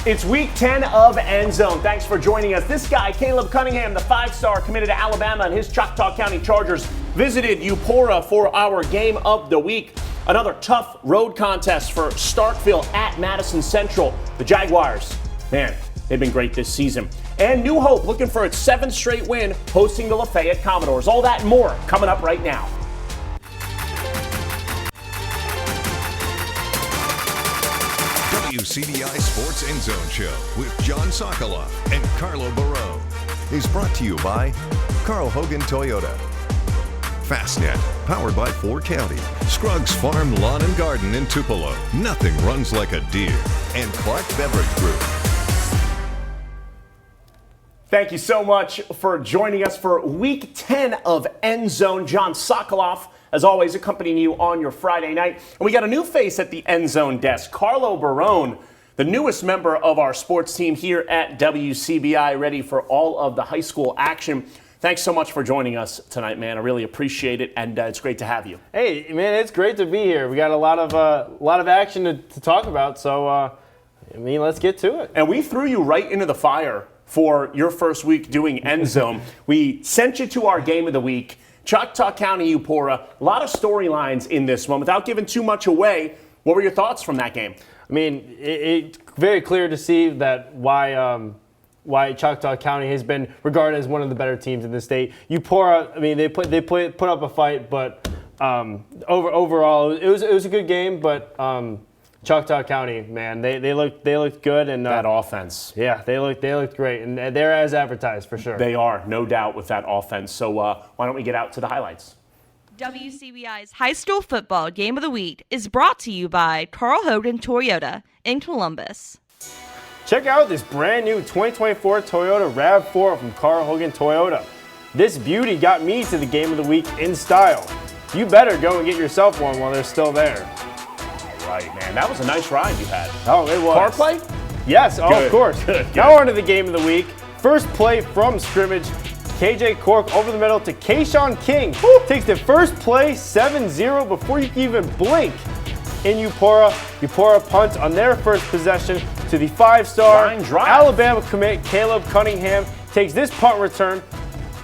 It's week 10 of EndZone. Thanks for joining us. This guy, Caleb Cunningham, the 5-star committed to Alabama, and his Choctaw County Chargers visited Eupora for our game of the week. Another tough road contest for Starkville at Madison Central. The Jaguars, man, they've been great this season. And New Hope looking for its 7th straight win, hosting the Lafayette Commodores. All that and more coming up right now. WCBI Sports EndZone Show with John Sokoloff and Carlo Barone is brought to you by Carl Hogan Toyota, Fastnet, powered by Ford County, Scruggs Farm Lawn and Garden in Tupelo, nothing runs like a deer, and Clark Beverage Group. Thank you so much for joining us for week 10 of EndZone. John Sokoloff, as always, accompanying you on your Friday night. And we got a new face at the EndZone desk, Carlo Barone, the newest member of our sports team here at WCBI, ready for all of the high school action. Thanks so much for joining us tonight, man. I really appreciate it, and it's great to have you. Hey, man, it's great to be here. We got a lot of action to talk about, so let's get to it. And we threw you right into the fire for your first week doing EndZone. We sent you to our game of the week, Choctaw County Eupora. A lot of storylines in this one. Without giving too much away, what were your thoughts from that game? I mean, it's very clear to see that why Choctaw County has been regarded as one of the better teams in the state. Eupora, I mean, they put up a fight, but overall it was a good game. But Choctaw County, man, they looked good, and that offense. Yeah, they looked great, and they're as advertised for sure. They are, no doubt, with that offense. So why don't we get out to the highlights? WCBI's High School Football Game of the Week is brought to you by Carl Hogan Toyota in Columbus. Check out this brand new 2024 Toyota RAV4 from Carl Hogan Toyota. This beauty got me to the Game of the Week in style. You better go and get yourself one while they're still there. Right, man. That was a nice ride you had. Oh, it was. Car play? Yes, Good. Of course. Good. Now on to the Game of the Week. First play from scrimmage. KJ Cork over the middle to Kayshawn King. Takes the first play 7-0 before you can even blink. In Eupora, Eupora punts on their first possession to the 5-star Alabama commit Caleb Cunningham. Takes this punt return,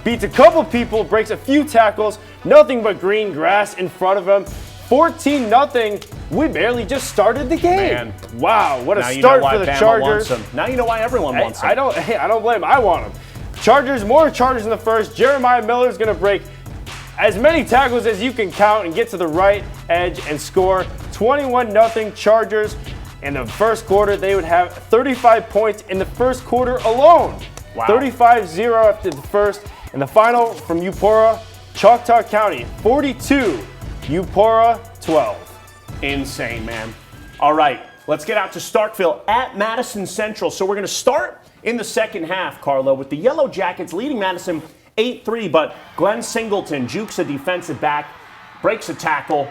beats a couple people, breaks a few tackles, nothing but green grass in front of him. 14-0. We barely just started the game. Man. Wow, what a start for the Chargers. Now you know why everyone wants them. I don't blame them. I want them. More Chargers in the first. Jeremiah Miller's going to break as many tackles as you can count and get to the right edge and score. 21-0 Chargers. In the first quarter, they would have 35 points in the first quarter alone. Wow. 35-0 after the first. And the final from Eupora, Choctaw County, 42, Eupora 12. Insane, man. All right, let's get out to Starkville at Madison Central. So we're going to start in the second half, Carlo, with the Yellow Jackets leading Madison 8-3, but Glenn Singleton jukes a defensive back, breaks a tackle,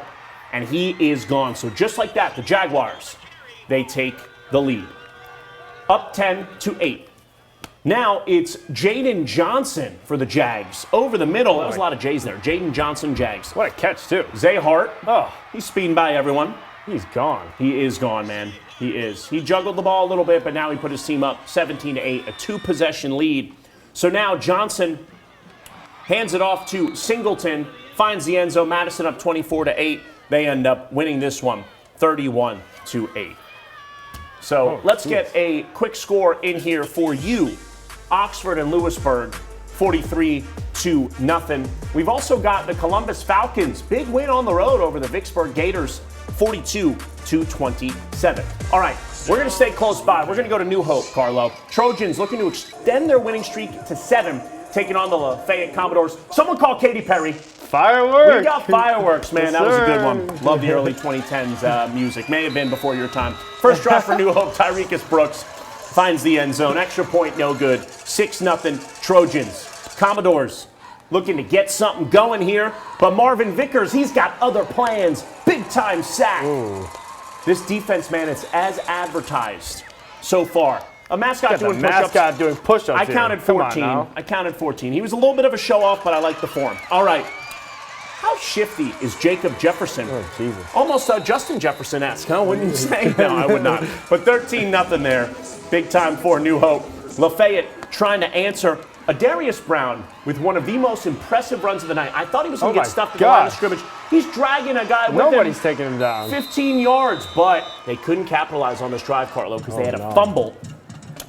and he is gone. So just like that, the Jaguars, they take the lead. Up 10-8. Now it's Jaden Johnson for the Jags. Over the middle, that was a lot of J's there. Jaden Johnson, Jags. What a catch, too. Zay Hart, he's speeding by everyone. He's gone. He is gone, man. He is. He juggled the ball a little bit, but now he put his team up 17-8, a 2-possession lead. So now Johnson hands it off to Singleton, finds the end zone. Madison up 24-8. They end up winning this one 31-8. So let's get a quick score in here for you. Oxford and Lewisburg, 43-0. We've also got the Columbus Falcons. Big win on the road over the Vicksburg Gators, 42-27. All right, we're going to stay close by. We're going to go to New Hope, Carlo. Trojans looking to extend their winning streak to 7, taking on the Lafayette Commodores. Someone call Katy Perry. Fireworks. We got fireworks, man. Yes, that was a good sir. one. Love the early 2010s music. May have been before your time. First drive for New Hope, Tyrekus Brooks finds the end zone. Extra point, no good. 6-0 Trojans. Commodores looking to get something going here, but Marvin Vickers, he's got other plans. Big-time sack. Ooh. This defense, man, it's as advertised so far. A mascot doing push-ups. I counted 14. I counted 14. He was a little bit of a show-off, but I like the form. All right. How shifty is Jacob Jefferson? Oh, Jesus. Almost Justin Jefferson-esque, huh? Wouldn't you say? No, I would not. But 13-0 there. Big time for New Hope. Lafayette trying to answer. Darius Brown with one of the most impressive runs of the night. I thought he was going to get stuffed at the line of scrimmage. He's dragging a guy with Nobody's taking him down. 15 yards, but they couldn't capitalize on this drive, Carlo, because they had a fumble.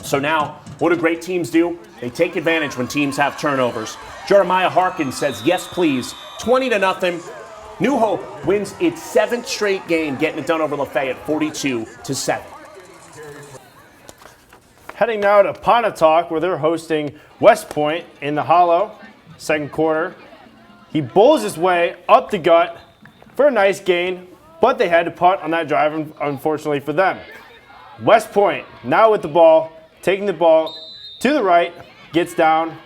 So now, what do great teams do? They take advantage when teams have turnovers. Jeremiah Harkin says, yes, please. 20-0. New Hope wins its 7th straight game, getting it done over Lafayette, 42-7. Heading now to Pontotoc, where they're hosting West Point in the Hollow, second quarter. He bowls his way up the gut for a nice gain, but they had to punt on that drive, unfortunately for them. West Point now with the ball, taking the ball to the right, gets down,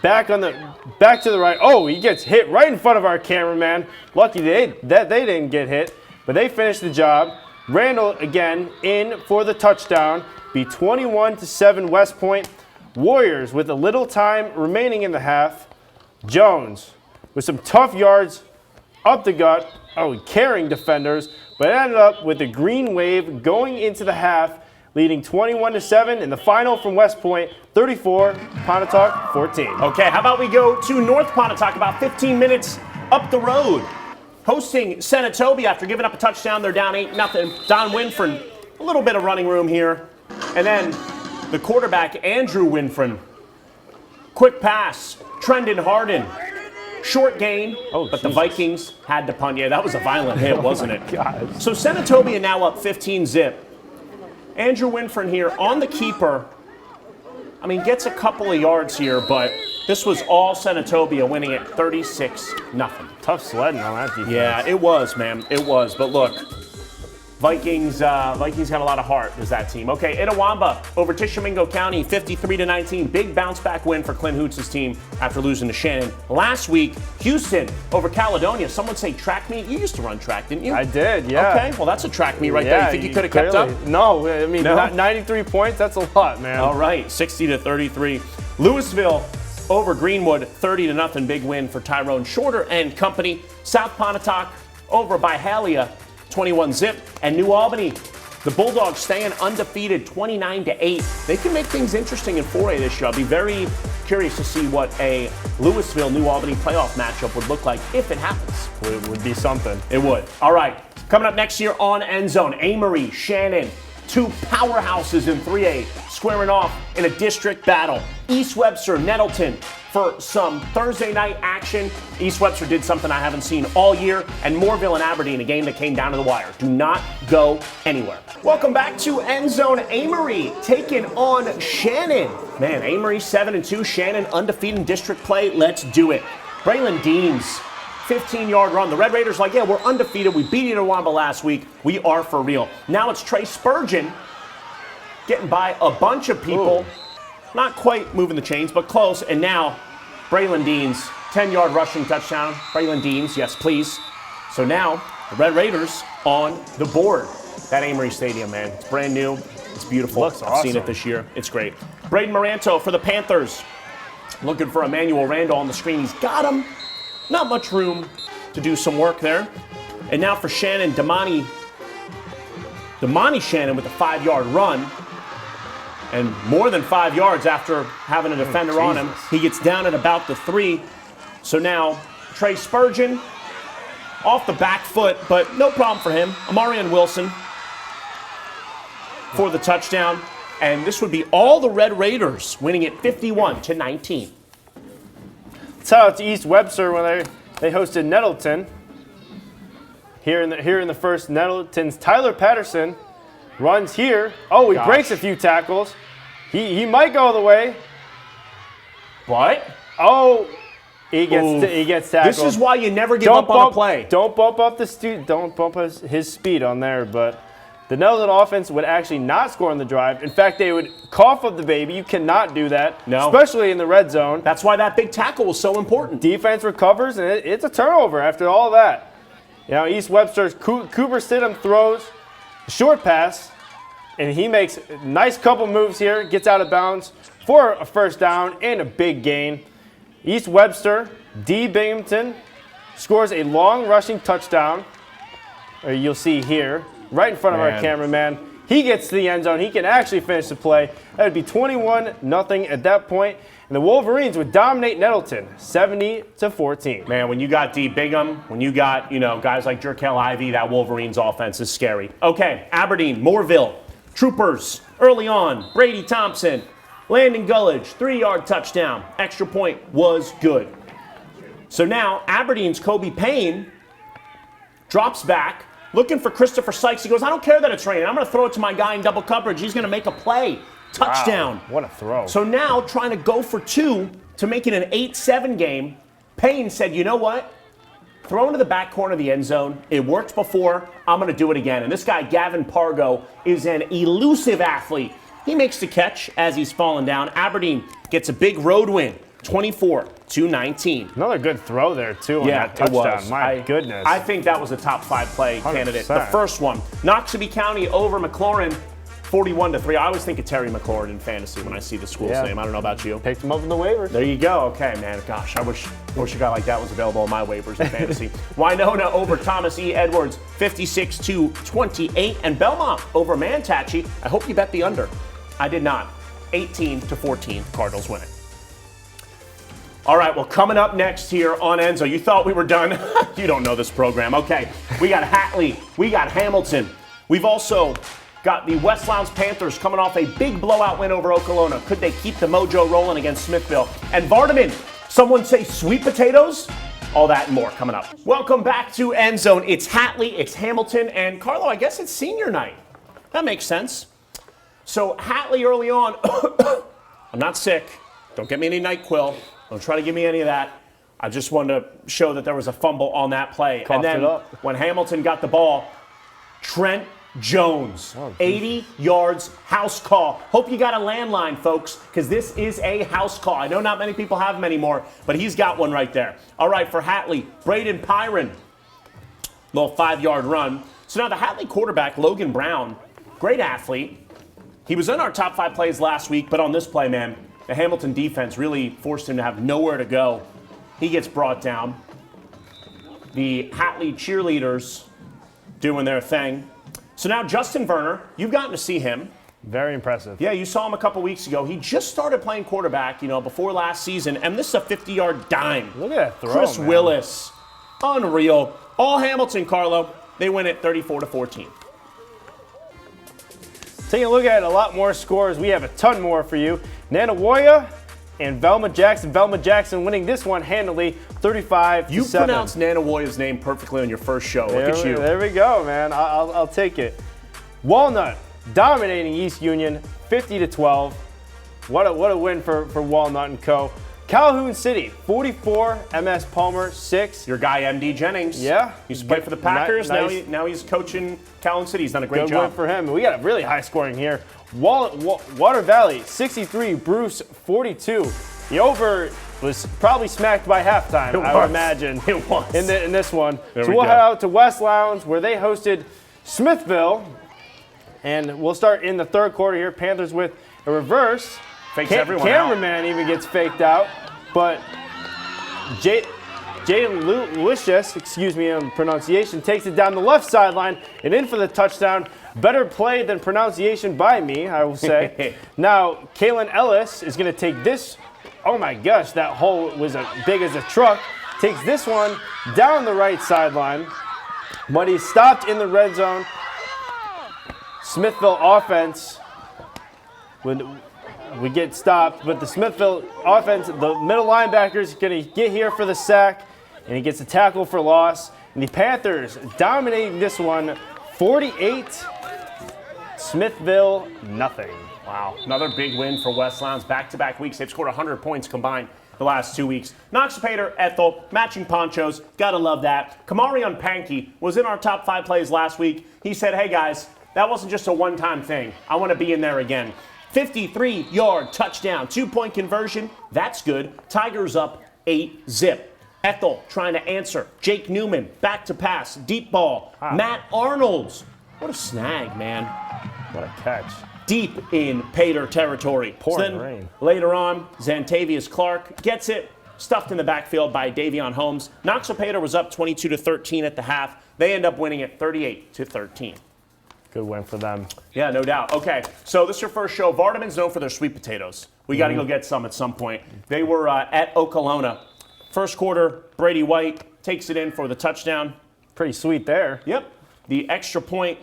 back to the right. Oh, he gets hit right in front of our cameraman. Lucky they didn't get hit, but they finished the job. Randall again in for the touchdown. Be 21-7 West Point. Warriors with a little time remaining in the half. Jones with some tough yards up the gut. Oh, carrying defenders, but it ended up with the green wave going into the half, leading 21-7 in the final from West Point, 34, Pontotoc 14. Okay, how about we go to North Pontotoc, about 15 minutes up the road. Hosting Senatobia after giving up a touchdown. They're down 8-0. Don Winford, a little bit of running room here. And then the quarterback, Andrew Winfred. Quick pass, Trendon Harden. Short gain, but the Vikings had to punt. Yeah, that was a violent hit, wasn't it? God. So Senatobia now up 15-zip. Andrew Winfred here on the keeper. I mean, gets a couple of yards here, but this was all Senatobia winning at 36-0. Tough sledding on that defense. Yeah, it was, man. It was. But look, Vikings got a lot of heart, does that team. Okay, Itawamba over Tishomingo County, 53-19. Big bounce-back win for Clint Hoots' team after losing to Shannon. Last week, Houston over Caledonia. Some would say track meet. You used to run track, didn't you? I did, yeah. Okay, well, that's a track meet right there. You think you could have kept up? No, I mean, No? 93 points, that's a lot, man. All right, 60-33. Louisville over Greenwood, 30-0. Big win for Tyrone Shorter and company. South Pontotoc over Byhalia, 21-zip. And New Albany, the Bulldogs staying undefeated, 29-8. They can make things interesting in 4A this year. I'll be very curious to see what a Louisville-New Albany playoff matchup would look like if it happens. It would be something. It would. All right, coming up next year on EndZone, Amory, Shannon, two powerhouses in 3A squaring off in a district battle. East Webster, Nettleton for some Thursday night action. East Webster did something I haven't seen all year, and Moorville and Aberdeen, a game that came down to the wire. Do not go anywhere. Welcome back to EndZone. Amory taking on Shannon. Man, Amory 7-2, Shannon undefeated in district play. Let's do it. Braylon Deans, 15-yard run. The Red Raiders like, yeah, we're undefeated. We beat Itawamba last week. We are for real. Now it's Trey Spurgeon getting by a bunch of people. Ooh. Not quite moving the chains, but close. And now Braylon Deans, 10-yard rushing touchdown. Braylon Deans, yes, please. So now the Red Raiders on the board. That Amory Stadium, man. It's brand new. It's beautiful. Looks awesome. I've seen it this year. It's great. Braden Moranto for the Panthers. Looking for Emmanuel Randall on the screen. He's got him. Not much room to do some work there. And now for Shannon, Damani Shannon with a 5-yard run. And more than 5 yards after having a defender on him. He gets down at about the 3. So now Trey Spurgeon off the back foot, but no problem for him. Amarian Wilson for the touchdown. And this would be all the Red Raiders winning it 51-19. Let's head out to East Webster when they hosted Nettleton. Here in the first, Nettleton's Tyler Patterson runs here. Oh, he breaks a few tackles. He might go the way. What? Oh, he gets tackled. This is why you never give up on a play. Don't bump up his speed on there. But the Nettleton offense would actually not score on the drive. In fact, they would cough up the baby. You cannot do that, no, especially in the red zone. That's why that big tackle was so important. Defense recovers, and it's a turnover after all that. You know, East Webster's Cooper Stidham throws a short pass. And he makes a nice couple moves here, gets out of bounds for a first down and a big gain. East Webster, D. Binghamton scores a long rushing touchdown. Or you'll see here, right in front of our cameraman. He gets to the end zone. He can actually finish the play. That would be 21-0 at that point. And the Wolverines would dominate Nettleton, 70-14. Man, when you got D. Bigham, when you got, guys like Jerkel Ivy, that Wolverines offense is scary. Okay, Aberdeen, Moorville, Troopers, early on, Brady Thompson, Landon Gullidge, 3-yard touchdown. Extra point was good. So now Aberdeen's Kobe Payne drops back, looking for Christopher Sykes. He goes, I don't care that it's raining. I'm going to throw it to my guy in double coverage. He's going to make a play. Touchdown. Wow, what a throw. So now trying to go for 2 to make it an 8-7 game, Payne said, you know what? Throw into the back corner of the end zone. It worked before. I'm going to do it again. And this guy, Gavin Pargo, is an elusive athlete. He makes the catch as he's falling down. Aberdeen gets a big road win, 24-19. Another good throw there, too, on that touchdown. It was. My goodness. I think that was a top 5 play 100%. candidate. The first one, Noxubee County over McLaurin, 41-3. I always think of Terry McLaurin in fantasy when I see the school's name. I don't know about you. Picked him up in the waivers. There you go. Okay, man. Gosh, I wish a guy like that was available on my waivers in fantasy. Winona over Thomas E. Edwards, 56-28. And Belmont over Manatachee. I hope you bet the under. I did not. 18-14. Cardinals win it. All right, well, coming up next here on EndZone, you thought we were done. You don't know this program. Okay, we got Hatley. We got Hamilton. We've also got the West Lowndes Panthers coming off a big blowout win over Okolona. Could they keep the mojo rolling against Smithville? And Vardaman, someone say sweet potatoes? All that and more coming up. Welcome back to EndZone. It's Hatley, it's Hamilton, and Carlo, I guess it's senior night. That makes sense. So Hatley early on, I'm not sick. Don't get me any NyQuil. Don't try to give me any of that. I just wanted to show that there was a fumble on that play. Coughed and then it up. when Hamilton got the ball, Trent Jones, 80 yards, house call. Hope you got a landline, folks, because this is a house call. I know not many people have them anymore, but he's got one right there. All right, for Hatley, Braden Pyron, little 5-yard run. So now the Hatley quarterback, Logan Brown, great athlete. He was in our top 5 plays last week, but on this play, man, the Hamilton defense really forced him to have nowhere to go. He gets brought down. The Hatley cheerleaders doing their thing. So now Justin Werner, you've gotten to see him. Very impressive. Yeah, you saw him a couple weeks ago. He just started playing quarterback, before last season, and this is a 50-yard dime. Look at that throw, Chris man. Willis, unreal. All Hamilton, Carlo. They win it 34-14. Taking a look at a lot more scores. We have a ton more for you. Nanawoya and Velma Jackson. Velma Jackson winning this one handily, 35-7. You pronounced Nanawoya's name perfectly on your first show. Look at you. There we go, man. I'll take it. Walnut dominating East Union, 50-12. What a win for Walnut and Co. Calhoun City, 44. MS Palmer, 6. Your guy, MD Jennings. Yeah. Used to play for the Packers. Nice. Now he's coaching Calhoun City. He's done a great Good job. win for him. We got a really high scoring here. Water Valley, 63. Bruce, 42. The over was probably smacked by halftime, I would imagine. It was. In this one. There so we we'll go. head out to West Lowndes where they hosted Smithville. And we'll start in the third quarter here. Panthers with a reverse. Fakes everyone out. Cameraman even gets faked out. But Jaden Lucius, excuse me on pronunciation, takes it down the left sideline and in for the touchdown. Better play than pronunciation by me, I will say. Now, Kalen Ellis is going to take this. Oh my gosh, that hole was as big as a truck. Takes this one down the right sideline. But he's stopped in the red zone. Smithville offense we get stopped, but the Smithville offense, the middle linebacker is going to get here for the sack, and he gets a tackle for loss. And the Panthers dominating this one, 48, Smithville, nothing. Wow, another big win for West Lowndes. Back-to-back weeks, they've scored 100 points combined the last 2 weeks. Noxapater, Ethel, matching ponchos, gotta love that. Kamarion Pankey was in our top 5 plays last week. He said, hey guys, that wasn't just a one-time thing. I want to be in there again. 53-yard touchdown, 2-point conversion. That's good. Tigers up 8-zip. Ethel trying to answer. Jake Newman, back to pass, deep ball. Matt Arnold's. What a snag, man. What a catch. Deep in Pater territory. Pouring So then rain. later on, Xantavius Clark gets it. stuffed in the backfield by Davion Holmes. Noxapater was up 22-13 at the half. They end up winning it 38-13. Good win for them. Yeah, no doubt. Okay, so this is your first show. Vardaman's known for their sweet potatoes. We got to go get some at some point. They were at Okolona. First quarter, Brady White takes it in for the touchdown. Pretty sweet there. Yep. The extra point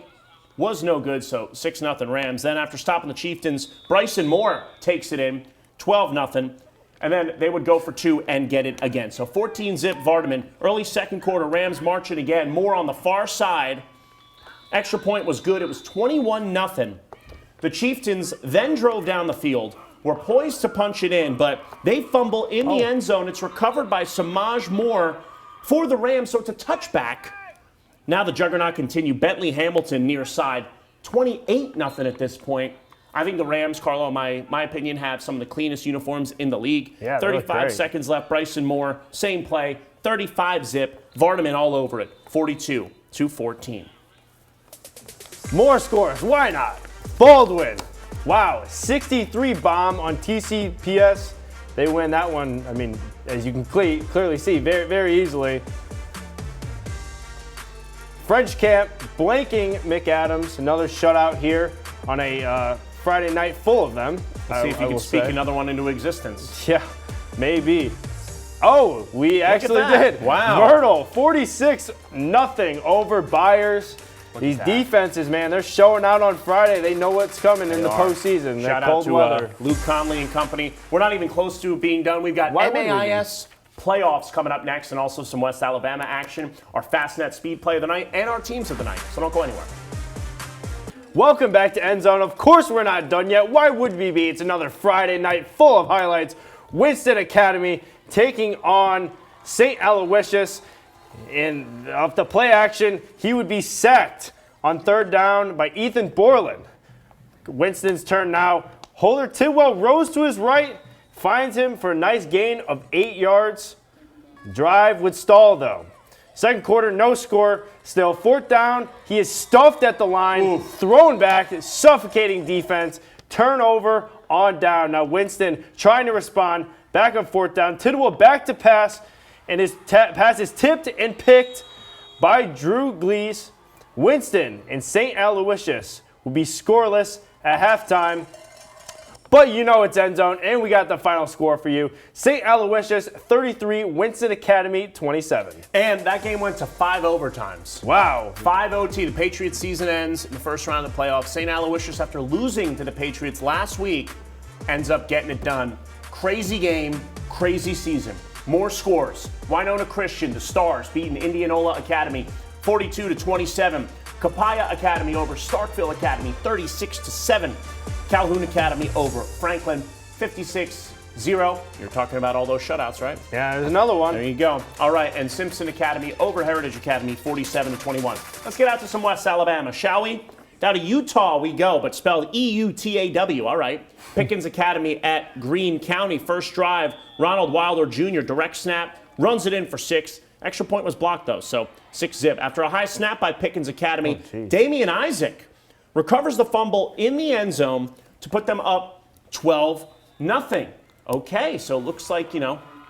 was no good, so 6-0 Rams. Then after stopping the Chieftains, Bryson Moore takes it in, 12-0. And then they would go for 2 and get it again. So 14-zip Vardaman. Early second quarter, Rams marching again. Moore on the far side. Extra point was good. It was 21-0. The Chieftains then drove down the field, were poised to punch it in, but they fumble in the end zone. It's recovered by Samaj Moore for the Rams, so it's a touchback. Now the juggernaut continue. Bentley Hamilton near side. 28-0 at this point. I think the Rams, Carlo, in my opinion, have some of the cleanest uniforms in the league. Yeah, 35 seconds left. Bryson Moore, same play. 35-zip. Vardaman all over it. 42-14. More scores. Why not? Baldwin. Wow. 63 bomb on TCPS. They win that one, I mean, as you can clearly see, very, very easily. French Camp blanking McAdams. Another shutout here on a Friday night full of them. Let's see if you can speak another one into existence. Yeah, maybe. Oh, we actually did. Wow. Myrtle, 46-0 over Byers. These defenses, man, they're showing out on Friday. They know what's coming in the postseason. Shout out to Luke Conley and company. We're not even close to being done. We've got MAIS playoffs coming up next and also some West Alabama action, our Fastnet Speed Play of the Night, and our Teams of the Night. So don't go anywhere. Welcome back to EndZone. Of course we're not done yet. Why would we be? It's another Friday night full of highlights. Winston Academy taking on St. Aloysius. And off the play action, he would be sacked on third down by Ethan Borland. Winston's turn now. Holder Tidwell rose to his right, finds him for a nice gain of 8 yards. Drive would stall, though. Second quarter, no score. Still, fourth down. He is stuffed at the line, thrown back, suffocating defense. Turnover on down. Now Winston trying to respond. Back on fourth down. Tidwell back to pass. And his pass is tipped and picked by Drew Glees. Winston and St. Aloysius will be scoreless at halftime. But you know it's end zone, and we got the final score for you. St. Aloysius 33, Winston Academy 27. And that game went to 5 overtimes. Wow. 5 OT. The Patriots season ends in the first round of the playoffs. St. Aloysius, after losing to the Patriots last week, ends up getting it done. Crazy game, crazy season. More scores. Winona Christian, the Stars, beating Indianola Academy 42-27. Capaya Academy over Starkville Academy 36-7. Calhoun Academy over Franklin 56-0. You're talking about all those shutouts, right? Yeah, there's another one. There you go. All right, and Simpson Academy over Heritage Academy 47-21. Let's get out to some West Alabama, shall we? Down to Utah we go, but spelled E-U-T-A-W. All right. Pickens Academy at Greene County. First drive, Ronald Wilder Jr. direct snap, runs it in for 6. Extra point was blocked, though, so 6-zip. After a high snap by Pickens Academy, Damian Isaac recovers the fumble in the end zone to put them up 12-0. Okay, so it looks like,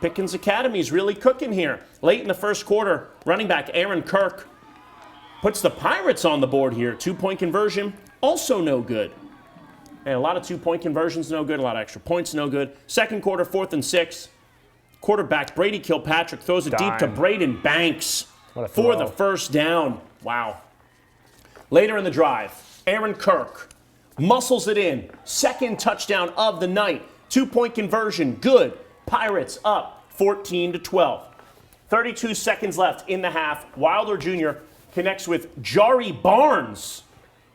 Pickens Academy is really cooking here. Late in the first quarter, running back Aaron Kirk puts the Pirates on the board here. 2-point conversion, also no good. And a lot of 2-point conversions, no good. A lot of extra points, no good. Second quarter, 4th and 6. Quarterback Brady Kilpatrick throws it deep to Braden Banks for the first down. Wow. Later in the drive, Aaron Kirk muscles it in. Second touchdown of the night. 2-point conversion, good. Pirates up 14-12. 32 seconds left in the half. Wilder Jr. connects with Jari Barnes.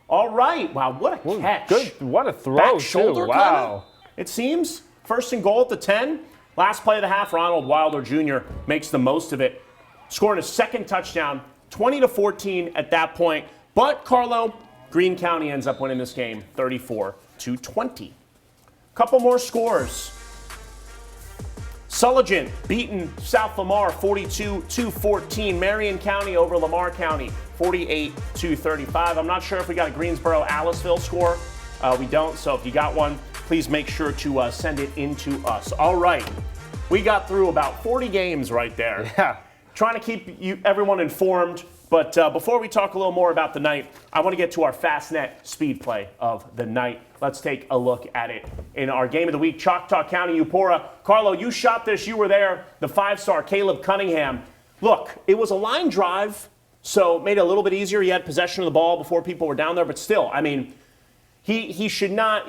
All right. Wow, what a catch. Good. What a throw, Back shoulder too. Wow. It seems. First and goal at the 10. Last play of the half, Ronald Wilder Jr. makes the most of it, scoring a second touchdown, 20-14 at that point. But, Carlo, Greene County ends up winning this game 34-20. Couple more scores. Sulligent beaten South Lamar 42-14. Marion County over Lamar County 48-35. I'm not sure if we got a Greensboro-Aliceville score. We don't, so if you got one, please make sure to send it in to us. All right, We got through about 40 games right there. Yeah. Trying to keep everyone informed. But before we talk a little more about the night, I want to get to our Fastnet speed play of the night. Let's take a look at it in our game of the week, Choctaw County, Eupora. Carlo, you shot this. You were there. The 5-star Caleb Cunningham. Look, it was a line drive, so it made it a little bit easier. He had possession of the ball before people were down there. But still, I mean, he should not,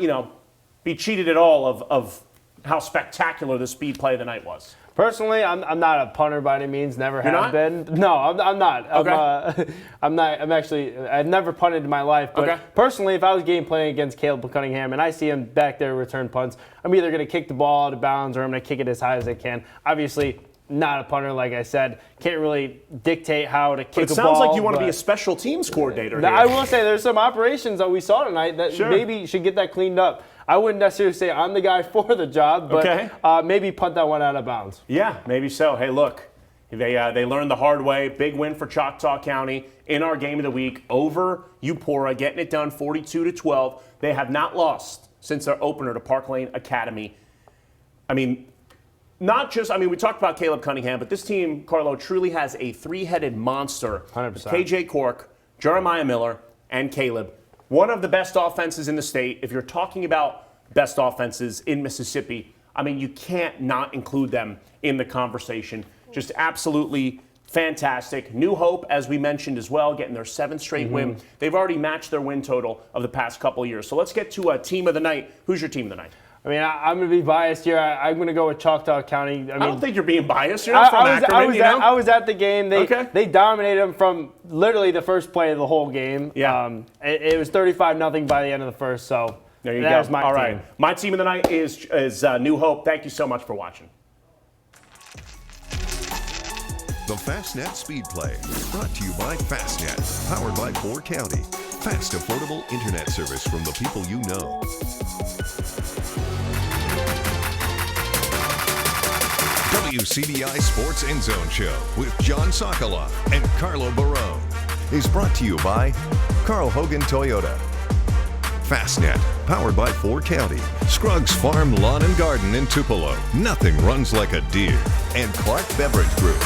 be cheated at all of how spectacular the speed play of the night was. Personally, I'm not a punter by any means. Never You're have not? been. No, I'm not. Okay. I'm not. I've never punted in my life. But Okay. personally, if I was game playing against Caleb Cunningham and I see him back there return punts, I'm either going to kick the ball out of bounds or I'm going to kick it as high as I can. Obviously, not a punter, like I said. Can't really dictate how to kick It a ball. sounds like you want to be a but special teams coordinator here. I will say there's some operations that we saw tonight that Sure. maybe should get that cleaned up. I wouldn't necessarily say I'm the guy for the job, but Okay. maybe punt that one out of bounds. Yeah, maybe so. Hey, look, they learned the hard way. Big win for Choctaw County in our game of the week over Eupora, getting it done 42-12. They have not lost since their opener to Park Lane Academy. I mean, we talked about Caleb Cunningham, but this team, Carlo, truly has a three-headed monster. 100%. KJ Cork, Jeremiah Miller, and Caleb. One of the best offenses in the state. If you're talking about best offenses in Mississippi, I mean, you can't not include them in the conversation. Just absolutely fantastic. New Hope, as we mentioned as well, getting their 7th straight win. They've already matched their win total of the past couple of years. So let's get to a team of the night. Who's your team of the night? I mean, I'm going to be biased here. I'm going to go with Choctaw County. I don't think you're being biased. You're not from Ackerman, I was at the game. They dominated them from literally the first play of the whole game. Yeah. It was 35-0 by the end of the first. So there you that go. was my All team. right. My team of the night is New Hope. Thank you so much for watching. The Fastnet Speed Play, brought to you by Fastnet, powered by 4 County. Fast, affordable internet service from the people you know. WCBI Sports EndZone Show with John Sokoloff and Carlo Barone is brought to you by Carl Hogan Toyota. Fastnet, powered by 4 County. Scruggs Farm Lawn and Garden in Tupelo. Nothing runs like a deer. And Clark Beverage Group.